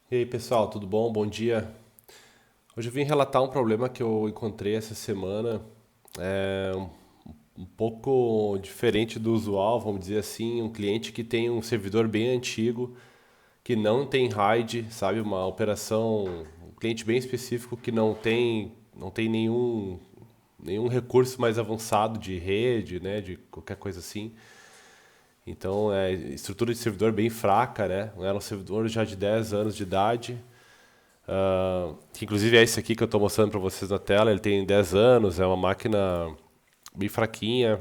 E aí, pessoal, tudo bom? Bom dia. Hoje eu vim relatar um problema que eu encontrei essa semana. É um pouco diferente do usual, vamos dizer assim. Um cliente que tem um servidor bem antigo, que não tem RAID, sabe? Uma operação, um cliente bem específico que não tem nenhum recurso mais avançado de rede, né? De qualquer coisa assim. Então, estrutura de servidor bem fraca, né? Era um servidor já de 10 anos de idade. Que inclusive é esse aqui que eu estou mostrando para vocês na tela. Ele tem 10 anos, é uma máquina bem fraquinha.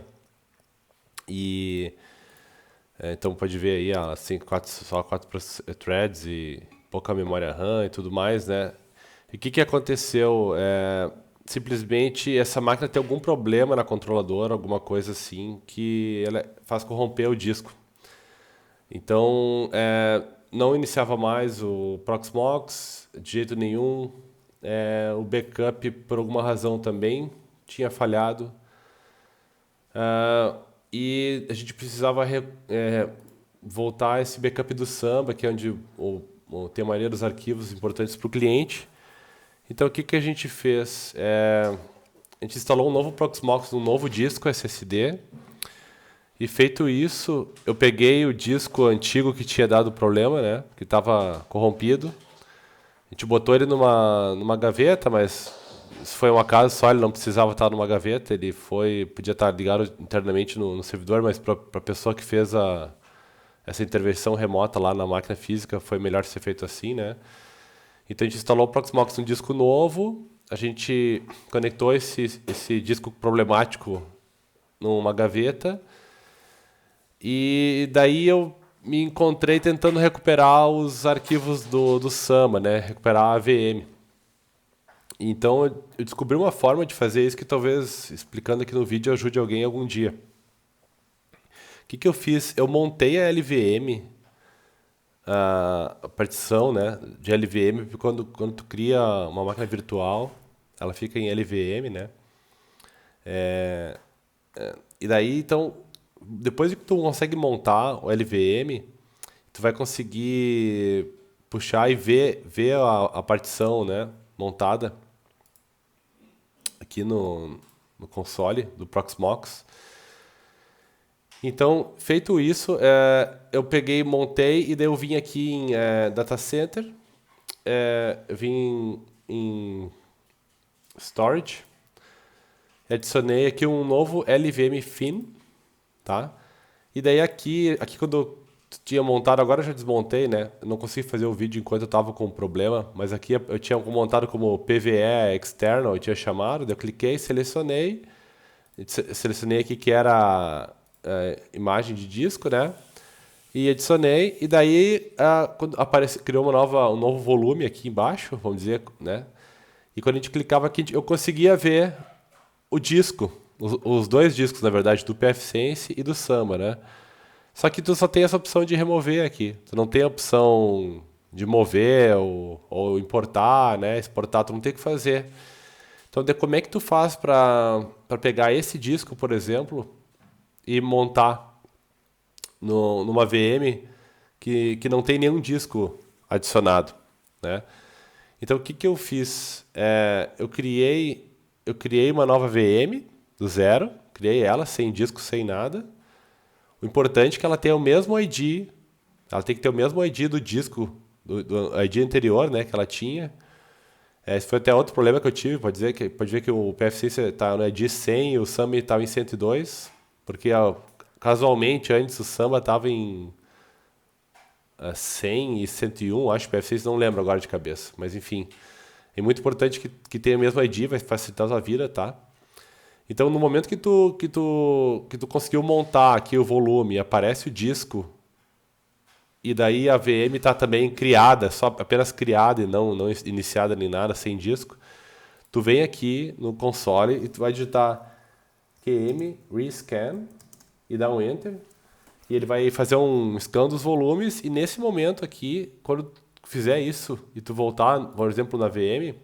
E então pode ver aí, ela tem só 4 threads e pouca memória RAM e tudo mais, né? E o que aconteceu? Simplesmente essa máquina tem algum problema na controladora, alguma coisa assim, que ela faz corromper o disco. Então, não iniciava mais o Proxmox de jeito nenhum. O backup, por alguma razão, também tinha falhado. E a gente precisava voltar esse backup do Samba, que é onde tem a maioria dos arquivos importantes para o cliente. Então, o que a gente fez? A gente instalou um novo Proxmox, um novo disco SSD. E feito isso, eu peguei o disco antigo que tinha dado problema, né? Que estava corrompido. A gente botou ele numa gaveta, mas isso foi um acaso só, ele não precisava estar numa gaveta, podia estar ligado internamente no servidor, mas para a pessoa que fez essa intervenção remota lá na máquina física, foi melhor ser feito assim, né? Então a gente instalou o Proxmox num disco novo, a gente conectou esse disco problemático numa gaveta, e daí eu me encontrei tentando recuperar os arquivos do Samba, né? Recuperar a AVM. Então eu descobri uma forma de fazer isso que talvez, explicando aqui no vídeo, ajude alguém algum dia. O que eu fiz? Eu montei a LVM, a partição, né, de LVM, porque quando tu cria uma máquina virtual, ela fica em LVM, né? E daí, então, depois que tu consegue montar o LVM, tu vai conseguir puxar e ver a partição, né, montada aqui no console do Proxmox. Então, feito isso, eu peguei, montei e daí eu vim aqui em Data Center, eu vim em Storage, adicionei aqui um novo LVM Fin, tá? E daí aqui quando eu tinha montado, agora eu já desmontei, né? Eu não consegui fazer o vídeo enquanto eu tava com o problema, mas aqui eu tinha montado como PVE External, eu tinha chamado, daí eu cliquei, selecionei aqui que era imagem de disco, né? E adicionei, e daí quando criou um novo volume aqui embaixo, vamos dizer, né? E quando a gente clicava aqui, eu conseguia ver o disco, os dois discos, na verdade, do PFSense e do Samba, né? Só que tu só tem essa opção de remover aqui. Tu não tem a opção de mover ou importar, né? Exportar, tu não tem o que fazer. Então, como é que tu faz para pegar esse disco, por exemplo, e montar numa VM que não tem nenhum disco adicionado, né? Então, o que eu fiz? Eu criei uma nova VM do zero, criei ela sem disco, sem nada. O importante é que ela tenha o mesmo ID, ela tem que ter o mesmo ID do disco, do ID anterior, né, que ela tinha. Esse foi até outro problema que eu tive, pode ver que o PFC está no ID 100 e o Samba estava em 102, porque casualmente antes o Samba estava em 100 e 101, acho que o PFC não lembro agora de cabeça, mas enfim. É muito importante que tenha o mesmo ID, vai facilitar a sua vida, tá? Então, no momento que tu conseguiu montar aqui o volume, aparece o disco, e daí a VM está também criada, só apenas criada e não iniciada nem nada, sem disco, tu vem aqui no console e tu vai digitar qm rescan e dá um enter, e ele vai fazer um scan dos volumes, e nesse momento aqui, quando tu fizer isso e tu voltar, por exemplo, na VM,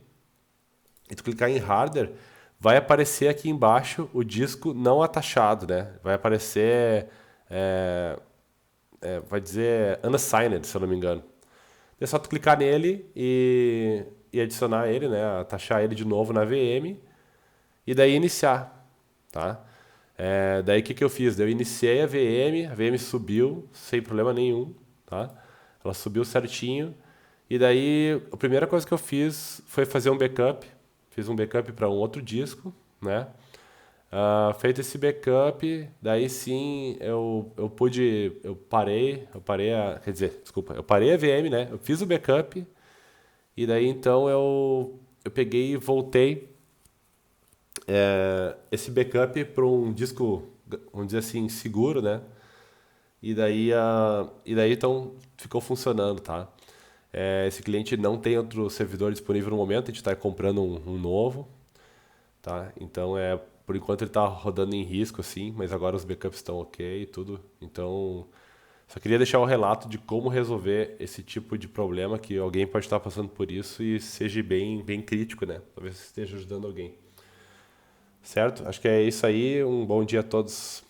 e tu clicar em hardware, vai aparecer aqui embaixo o disco não atachado, né? Vai aparecer, vai dizer unassigned, se eu não me engano. É só tu clicar nele e adicionar ele, né? Taxar ele de novo na VM e daí iniciar, tá? Daí o que que eu fiz? Eu iniciei a VM subiu sem problema nenhum, tá? Ela subiu certinho e daí a primeira coisa que eu fiz foi fazer um backup. Fiz um backup para um outro disco, né? Feito esse backup, daí sim quer dizer, desculpa, eu parei a VM, né? Eu fiz o backup e daí então eu peguei e voltei esse backup para um disco, vamos dizer assim, seguro, né? E daí então ficou funcionando, tá? Esse cliente não tem outro servidor disponível no momento, a gente está comprando um novo, tá? Então por enquanto ele está rodando em risco, assim, mas agora os backups estão ok e tudo. Então só queria deixar um relato de como resolver esse tipo de problema que alguém pode estar passando por isso e seja bem, bem crítico, né? Talvez esteja ajudando alguém. Certo? Acho que é isso aí. Um bom dia a todos.